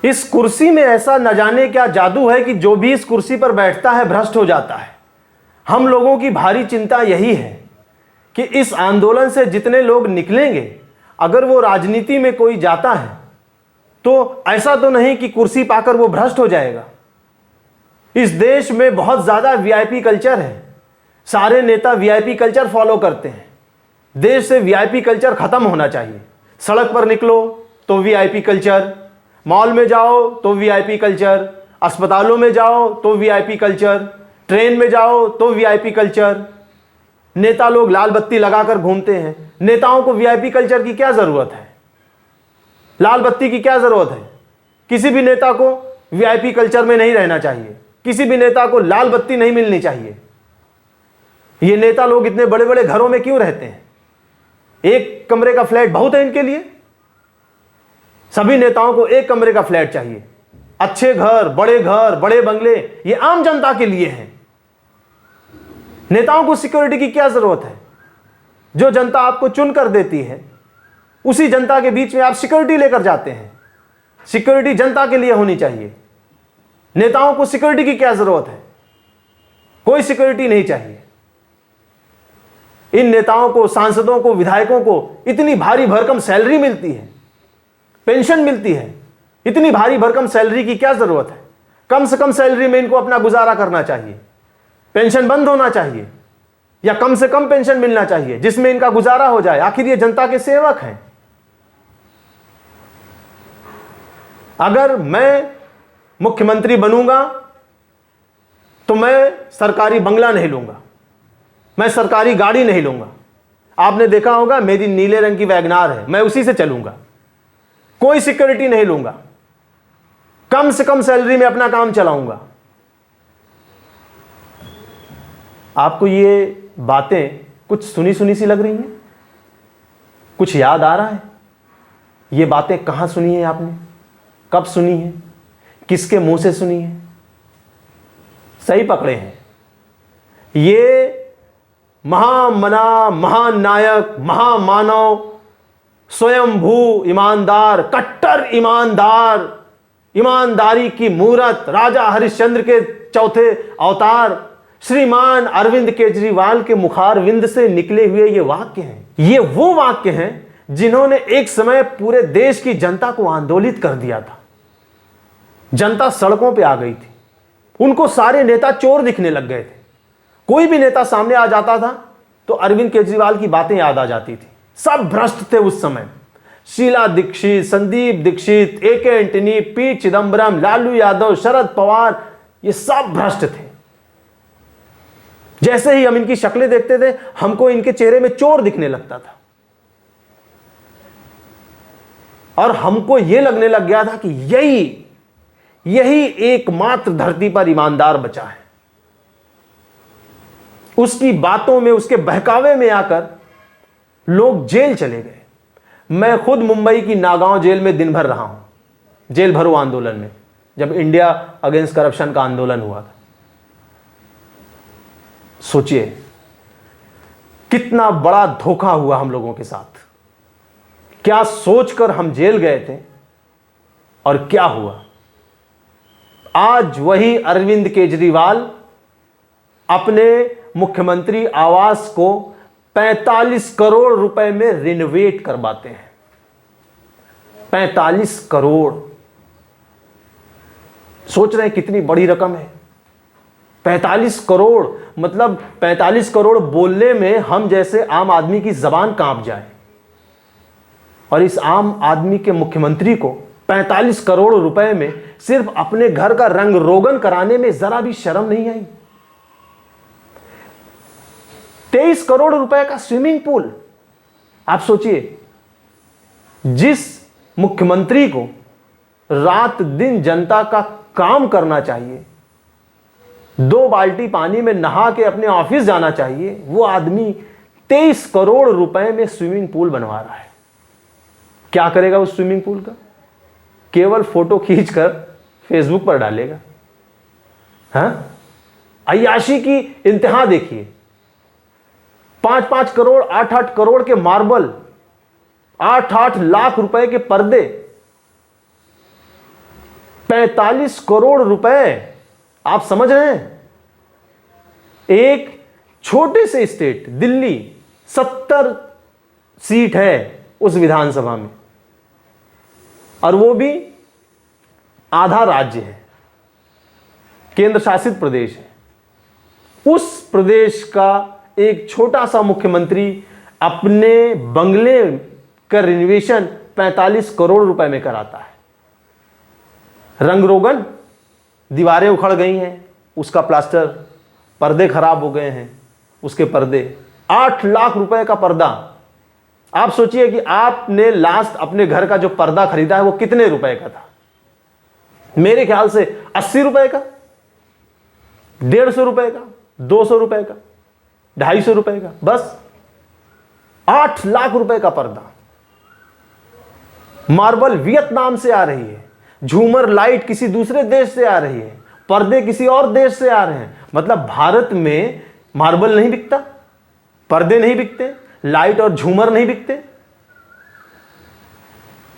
इस कुर्सी में ऐसा न जाने क्या जादू है कि जो भी इस कुर्सी पर बैठता है भ्रष्ट हो जाता है। हम लोगों की भारी चिंता यही है कि इस आंदोलन से जितने लोग निकलेंगे, अगर वो राजनीति में कोई जाता है तो ऐसा तो नहीं कि कुर्सी पाकर वो भ्रष्ट हो जाएगा। इस देश में बहुत ज्यादा वीआईपी कल्चर है। सारे नेता वीआईपी कल्चर फॉलो करते हैं। देश से वीआईपी कल्चर खत्म होना चाहिए। सड़क पर निकलो तो वीआईपी कल्चर, मॉल में जाओ तो वीआईपी कल्चर, अस्पतालों में जाओ तो वीआईपी कल्चर, ट्रेन में जाओ तो वीआईपी कल्चर। नेता लोग लाल बत्ती लगाकर घूमते हैं। नेताओं को वीआईपी कल्चर की क्या जरूरत है? लाल बत्ती की क्या जरूरत है? किसी भी नेता को वीआईपी कल्चर में नहीं रहना चाहिए। किसी भी नेता को लाल बत्ती नहीं मिलनी चाहिए। ये नेता लोग इतने बड़े बड़े घरों में क्यों रहते हैं? एक कमरे का फ्लैट बहुत है इनके लिए। सभी नेताओं को एक कमरे का फ्लैट चाहिए। अच्छे घर, बड़े बंगले, ये आम जनता के लिए हैं। नेताओं को सिक्योरिटी की क्या जरूरत है? जो जनता आपको चुनकर देती है, उसी जनता के बीच में आप सिक्योरिटी लेकर जाते हैं। सिक्योरिटी जनता के लिए होनी चाहिए। नेताओं को सिक्योरिटी की क्या जरूरत है? कोई सिक्योरिटी नहीं चाहिए। इन नेताओं को, सांसदों को, विधायकों को इतनी भारी भरकम सैलरी मिलती है, पेंशन मिलती है। इतनी भारी भरकम सैलरी की क्या जरूरत है? कम से कम सैलरी में इनको अपना गुजारा करना चाहिए। पेंशन बंद होना चाहिए या कम से कम पेंशन मिलना चाहिए जिसमें इनका गुजारा हो जाए। आखिर ये जनता के सेवक हैं। अगर मैं मुख्यमंत्री बनूंगा तो मैं सरकारी बंगला नहीं लूंगा, मैं सरकारी गाड़ी नहीं लूंगा। आपने देखा होगा मेरी नीले रंग की वैगनार है, मैं उसी से चलूंगा। कोई सिक्योरिटी नहीं लूंगा। कम से कम सैलरी में अपना काम चलाऊंगा। आपको ये बातें कुछ सुनी सुनी सी लग रही हैं? कुछ याद आ रहा है? ये बातें कहां सुनी है आपने? कब सुनी है? किसके मुंह से सुनी है? सही पकड़े हैं। ये महामना, महानायक, महामानव, स्वयंभू ईमानदार, कट्टर ईमानदार, ईमानदारी की मूरत, राजा हरिश्चंद्र के चौथे अवतार श्रीमान अरविंद केजरीवाल के मुखारविंद से निकले हुए ये वाक्य हैं। ये वो वाक्य हैं जिन्होंने एक समय पूरे देश की जनता को आंदोलित कर दिया था। जनता सड़कों पे आ गई थी। उनको सारे नेता चोर दिखने लग गए थे। कोई भी नेता सामने आ जाता था तो अरविंद केजरीवाल की बातें याद आ जाती थी। सब भ्रष्ट थे उस समय। शीला दीक्षित, संदीप दीक्षित, ए.के. एंटनी, पी चिदम्बरम, लालू यादव, शरद पवार, ये सब भ्रष्ट थे। जैसे ही हम इनकी शक्लें देखते थे हमको इनके चेहरे में चोर दिखने लगता था और हमको यह लगने लग गया था कि यही एकमात्र धरती पर ईमानदार बचा है। उसकी बातों में, उसके बहकावे में आकर लोग जेल चले गए। मैं खुद मुंबई की नागांव जेल में दिन भर रहा हूं, जेल भरो आंदोलन में, जब इंडिया अगेंस्ट करप्शन का आंदोलन हुआ था। सोचिए कितना बड़ा धोखा हुआ हम लोगों के साथ। क्या सोचकर हम जेल गए थे और क्या हुआ। आज वही अरविंद केजरीवाल अपने मुख्यमंत्री आवास को 45 करोड़ रुपए में रिनोवेट करवाते हैं। 45 करोड़, सोच रहे हैं कितनी बड़ी रकम है। 45 करोड़ मतलब 45 करोड़ बोलने में हम जैसे आम आदमी की जबान कांप जाए। और इस आम आदमी के मुख्यमंत्री को 45 करोड़ रुपए में सिर्फ अपने घर का रंग रोगन कराने में जरा भी शर्म नहीं आई। 23 करोड़ रुपए का स्विमिंग पूल। आप सोचिए, जिस मुख्यमंत्री को रात दिन जनता का काम करना चाहिए, 2 बाल्टी पानी में नहा के अपने ऑफिस जाना चाहिए, वो आदमी 23 करोड़ रुपए में स्विमिंग पूल बनवा रहा है। क्या करेगा उस स्विमिंग पूल का? केवल फोटो खींचकर फेसबुक पर डालेगा। हाँ, अय्याशी की इंतहा देखिए। 5-5 करोड़, 8-8 करोड़ के मार्बल, 8-8 लाख रुपए के पर्दे, 45 करोड़ रुपए, आप समझ रहे हैं? एक छोटे से स्टेट दिल्ली, 70 सीट है उस विधानसभा में, और वो भी आधा राज्य है, केंद्र शासित प्रदेश है। उस प्रदेश का एक छोटा सा मुख्यमंत्री अपने बंगले का रिनोवेशन 45 करोड़ रुपए में कराता है। रंग रोगन, दीवारें उखड़ गई हैं, उसका प्लास्टर, पर्दे खराब हो गए हैं, उसके पर्दे, 8 लाख रुपए का पर्दा। आप सोचिए कि आपने लास्ट अपने घर का जो पर्दा खरीदा है वो कितने रुपए का था? मेरे ख्याल से 80 रुपए का, 150 रुपए का, 200 रुपए का, 250 रुपए का, बस 8 लाख रुपए का पर्दा। मार्बल वियतनाम से आ रही है, झूमर लाइट किसी दूसरे देश से आ रही है, पर्दे किसी और देश से आ रहे हैं। मतलब भारत में मार्बल नहीं बिकता, पर्दे नहीं बिकते, लाइट और झूमर नहीं बिकते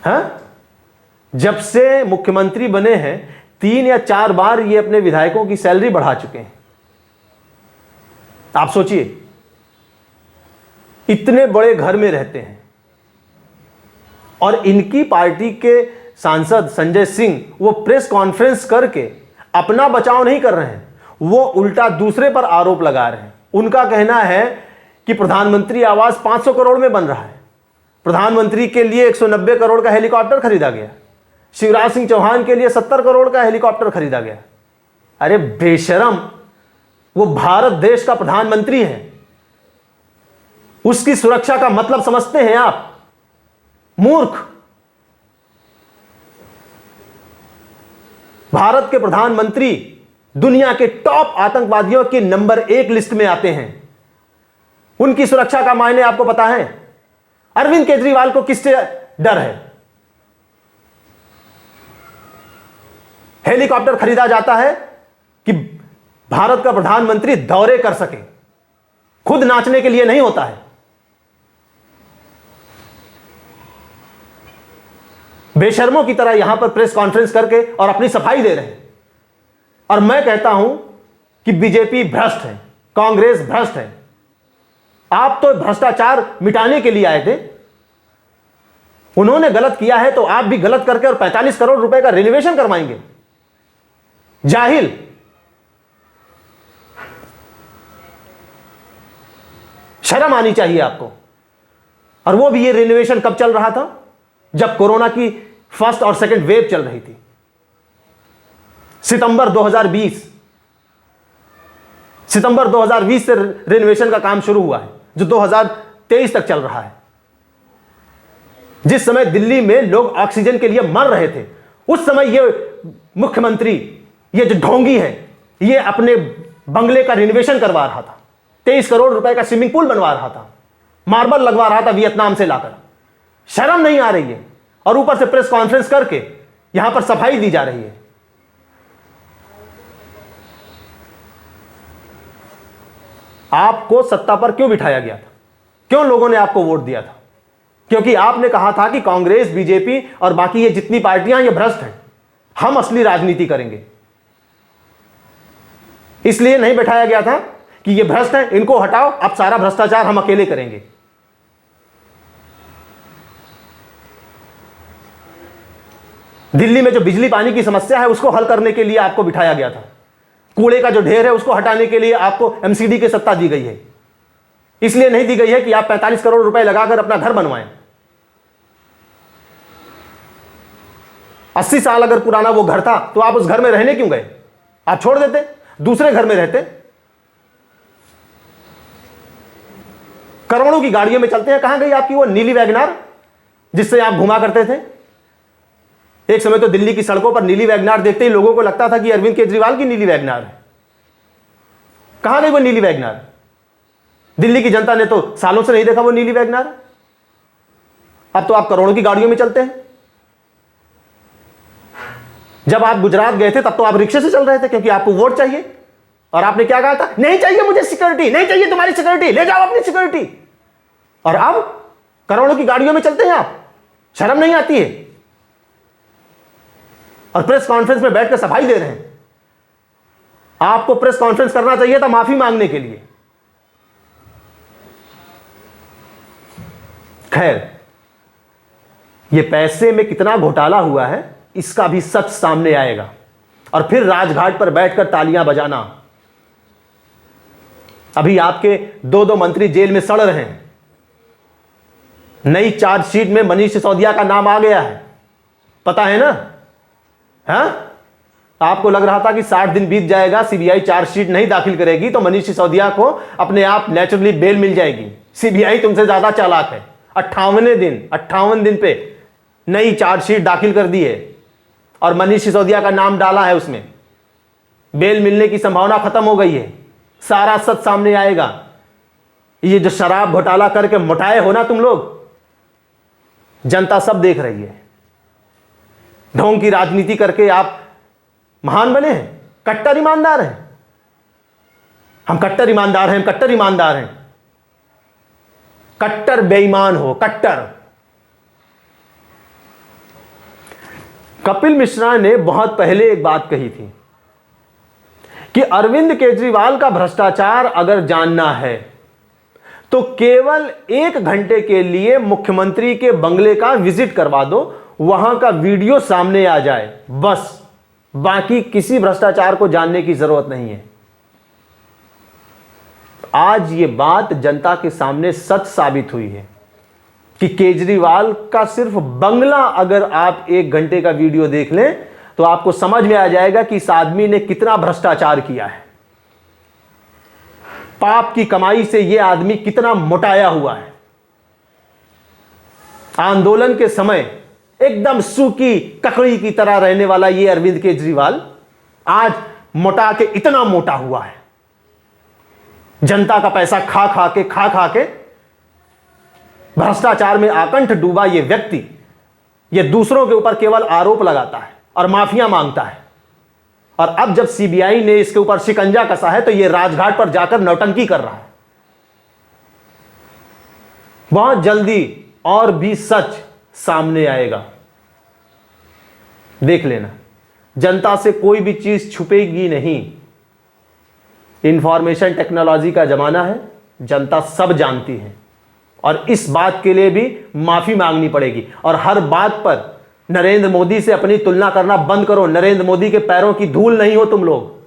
हैं? जब से मुख्यमंत्री बने हैं 3 या 4 बार ये अपने विधायकों की सैलरी बढ़ा चुके हैं। आप सोचिए, इतने बड़े घर में रहते हैं और इनकी पार्टी के सांसद संजय सिंह वो प्रेस कॉन्फ्रेंस करके अपना बचाव नहीं कर रहे हैं, वो उल्टा दूसरे पर आरोप लगा रहे हैं। उनका कहना है कि प्रधानमंत्री आवास 500 करोड़ में बन रहा है, प्रधानमंत्री के लिए 190 करोड़ का हेलीकॉप्टर खरीदा गया, शिवराज सिंह चौहान के लिए 70 करोड़ का हेलीकॉप्टर खरीदा गया। अरे बेशरम, वो भारत देश का प्रधानमंत्री है, उसकी सुरक्षा का मतलब समझते हैं आप? मूर्ख। भारत के प्रधानमंत्री दुनिया के टॉप आतंकवादियों की नंबर 1 लिस्ट में आते हैं। उनकी सुरक्षा का मायने आपको पता है? अरविंद केजरीवाल को किससे डर है? हेलीकॉप्टर खरीदा जाता है कि भारत का प्रधानमंत्री दौरे कर सके, खुद नाचने के लिए नहीं होता है। बेशर्मों की तरह यहां पर प्रेस कॉन्फ्रेंस करके और अपनी सफाई दे रहे हैं। और मैं कहता हूं कि बीजेपी भ्रष्ट है, कांग्रेस भ्रष्ट है। आप तो भ्रष्टाचार मिटाने के लिए आए थे, उन्होंने गलत किया है तो आप भी गलत करके और 45 करोड़ रुपए का रिनोवेशन करवाएंगे। जाहिल। शर्म आनी चाहिए आपको। और वो भी ये रिनोवेशन कब चल रहा था? जब कोरोना की फर्स्ट और सेकंड वेव चल रही थी, सितंबर 2020 से रिनोवेशन का काम शुरू हुआ है, जो 2023 तक चल रहा है। जिस समय दिल्ली में लोग ऑक्सीजन के लिए मर रहे थे, उस समय ये मुख्यमंत्री, ये जो ढोंगी है, ये अपने बंगले का रिनोवेशन करवा रहा था, 23 करोड़ रुपए का स्विमिंग पूल बनवा रहा था, मार्बल लगवा रहा था वियतनाम से लाकर। शर्म नहीं आ रही है? और ऊपर से प्रेस कॉन्फ्रेंस करके यहां पर सफाई दी जा रही है। आपको सत्ता पर क्यों बिठाया गया था? क्यों लोगों ने आपको वोट दिया था? क्योंकि आपने कहा था कि कांग्रेस, बीजेपी और बाकी ये जितनी पार्टियां ये भ्रष्ट हैं, हम असली राजनीति करेंगे। इसलिए नहीं बैठाया गया था कि ये भ्रष्ट है, इनको हटाओ, अब सारा भ्रष्टाचार हम अकेले करेंगे। दिल्ली में जो बिजली पानी की समस्या है उसको हल करने के लिए आपको बिठाया गया था। कूड़े का जो ढेर है उसको हटाने के लिए आपको एमसीडी की सत्ता दी गई है। इसलिए नहीं दी गई है कि आप 45 करोड़ रुपए लगाकर अपना घर बनवाएं। 80 साल अगर पुराना वो घर था तो आप उस घर में रहने क्यों गए? आप छोड़ देते, दूसरे घर में रहते। करोड़ों की गाड़ियों में चलते हैं। कहां गई आपकी वो नीली वैगनार जिससे आप घुमा करते थे? एक समय तो दिल्ली की सड़कों पर नीली वैगनार देखते ही लोगों को लगता था कि अरविंद केजरीवाल की नीली वैगनार है। कहां गई वो नीली वैगनार? दिल्ली की जनता ने तो सालों से नहीं देखा वो नीली वैगनार। अब तो आप करोड़ों की गाड़ियों में चलते हैं। जब आप गुजरात गए थे तब तो आप रिक्शे से चल रहे थे क्योंकि आपको वोट चाहिए। और आपने क्या कहा था? नहीं चाहिए मुझे सिक्योरिटी, नहीं चाहिए तुम्हारी सिक्योरिटी, ले जाओ अपनी सिक्योरिटी। और अब करोड़ों की गाड़ियों में चलते हैं आप। शर्म नहीं आती है? और प्रेस कॉन्फ्रेंस में बैठकर सफाई दे रहे हैं। आपको प्रेस कॉन्फ्रेंस करना चाहिए था माफी मांगने के लिए। खैर, ये पैसे में कितना घोटाला हुआ है इसका भी सच सामने आएगा, और फिर राजघाट पर बैठकर तालियां बजाना। अभी आपके 2-2 मंत्री जेल में सड़ रहे हैं। नई चार्जशीट में मनीष सिसोदिया का नाम आ गया है, पता है ना? हाँ, आपको लग रहा था कि 60 दिन बीत जाएगा, सीबीआई चार्जशीट नहीं दाखिल करेगी तो मनीष सिसोदिया को अपने आप नेचुरली बेल मिल जाएगी। सीबीआई तुमसे ज्यादा चालाक है। 58 दिन पे नई चार्जशीट दाखिल कर दी है और मनीष सिसोदिया का नाम डाला है उसमें। बेल मिलने की संभावना खत्म हो गई है। सारा सच सामने आएगा। ये जो शराब घोटाला करके मोटाए हो ना तुम लोग, जनता सब देख रही है। ढोंग की राजनीति करके आप महान बने हैं, कट्टर ईमानदार हैं। हम कट्टर ईमानदार हैं, हम कट्टर ईमानदार हैं। कट्टर बेईमान हो, कट्टर। कपिल मिश्रा ने बहुत पहले एक बात कही थी कि अरविंद केजरीवाल का भ्रष्टाचार अगर जानना है तो केवल 1 घंटे के लिए मुख्यमंत्री के बंगले का विजिट करवा दो, वहां का वीडियो सामने आ जाए, बस। बाकी किसी भ्रष्टाचार को जानने की जरूरत नहीं है। आज ये बात जनता के सामने सच साबित हुई है कि केजरीवाल का सिर्फ बंगला अगर आप 1 घंटे का वीडियो देख लें तो आपको समझ में आ जाएगा कि इस आदमी ने कितना भ्रष्टाचार किया है। पाप की कमाई से यह आदमी कितना मोटाया हुआ है। आंदोलन के समय एकदम सूखी ककड़ी की तरह रहने वाला यह अरविंद केजरीवाल आज मोटा के इतना मोटा हुआ है। जनता का पैसा खा खा के भ्रष्टाचार में आकंठ डूबा यह व्यक्ति, यह दूसरों के ऊपर केवल आरोप लगाता है और माफिया मांगता है। और अब जब सीबीआई ने इसके ऊपर शिकंजा कसा है तो यह राजघाट पर जाकर नौटंकी कर रहा है। बहुत जल्दी और भी सच सामने आएगा, देख लेना। जनता से कोई भी चीज छुपेगी नहीं। इंफॉर्मेशन टेक्नोलॉजी का जमाना है, जनता सब जानती है और इस बात के लिए भी माफी मांगनी पड़ेगी। और हर बात पर नरेंद्र मोदी से अपनी तुलना करना बंद करो। नरेंद्र मोदी के पैरों की धूल नहीं हो तुम लोग,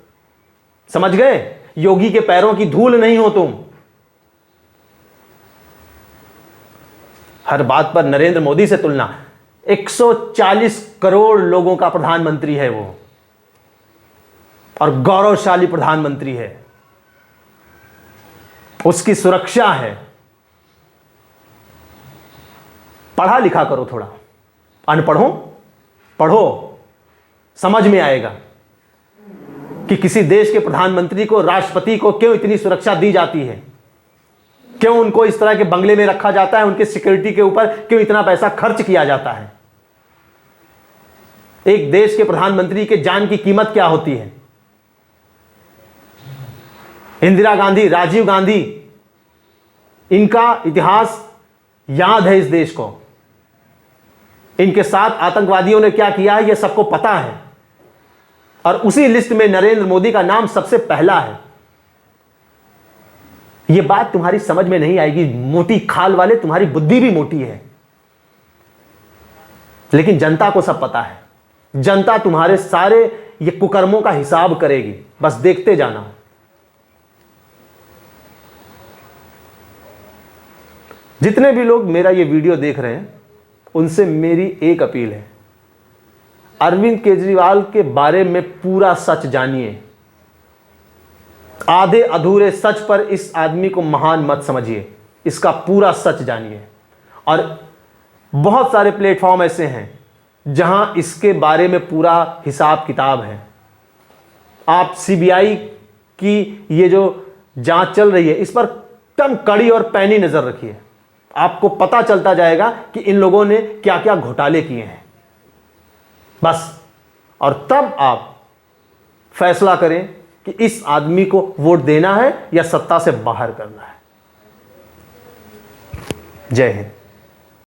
समझ गए? योगी के पैरों की धूल नहीं हो तुम। हर बात पर नरेंद्र मोदी से तुलना। 140 करोड़ लोगों का प्रधानमंत्री है वो, और गौरवशाली प्रधानमंत्री है। उसकी सुरक्षा है। पढ़ा लिखा करो थोड़ा, अनपढ़ों पढ़ो, समझ में आएगा कि किसी देश के प्रधानमंत्री को, राष्ट्रपति को क्यों इतनी सुरक्षा दी जाती है, क्यों उनको इस तरह के बंगले में रखा जाता है, उनके सिक्योरिटी के ऊपर क्यों इतना पैसा खर्च किया जाता है। एक देश के प्रधानमंत्री के जान की कीमत क्या होती है। इंदिरा गांधी, राजीव गांधी, इनका इतिहास याद है इस देश को। इनके साथ आतंकवादियों ने क्या किया है यह सबको पता है, और उसी लिस्ट में नरेंद्र मोदी का नाम सबसे पहला है। यह बात तुम्हारी समझ में नहीं आएगी, मोटी खाल वाले, तुम्हारी बुद्धि भी मोटी है, लेकिन जनता को सब पता है। जनता तुम्हारे सारे ये कुकर्मों का हिसाब करेगी, बस देखते जाना। जितने भी लोग मेरा ये वीडियो देख रहे हैं उनसे मेरी एक अपील है, अरविंद केजरीवाल के बारे में पूरा सच जानिए। आधे अधूरे सच पर इस आदमी को महान मत समझिए, इसका पूरा सच जानिए। और बहुत सारे प्लेटफॉर्म ऐसे हैं जहां इसके बारे में पूरा हिसाब किताब है। आप सीबीआई की ये जो जांच चल रही है इस पर एकदम कड़ी और पैनी नजर रखिए, आपको पता चलता जाएगा कि इन लोगों ने क्या क्या घोटाले किए हैं, बस। और तब आप फैसला करें कि इस आदमी को वोट देना है या सत्ता से बाहर करना है। जय हिंद।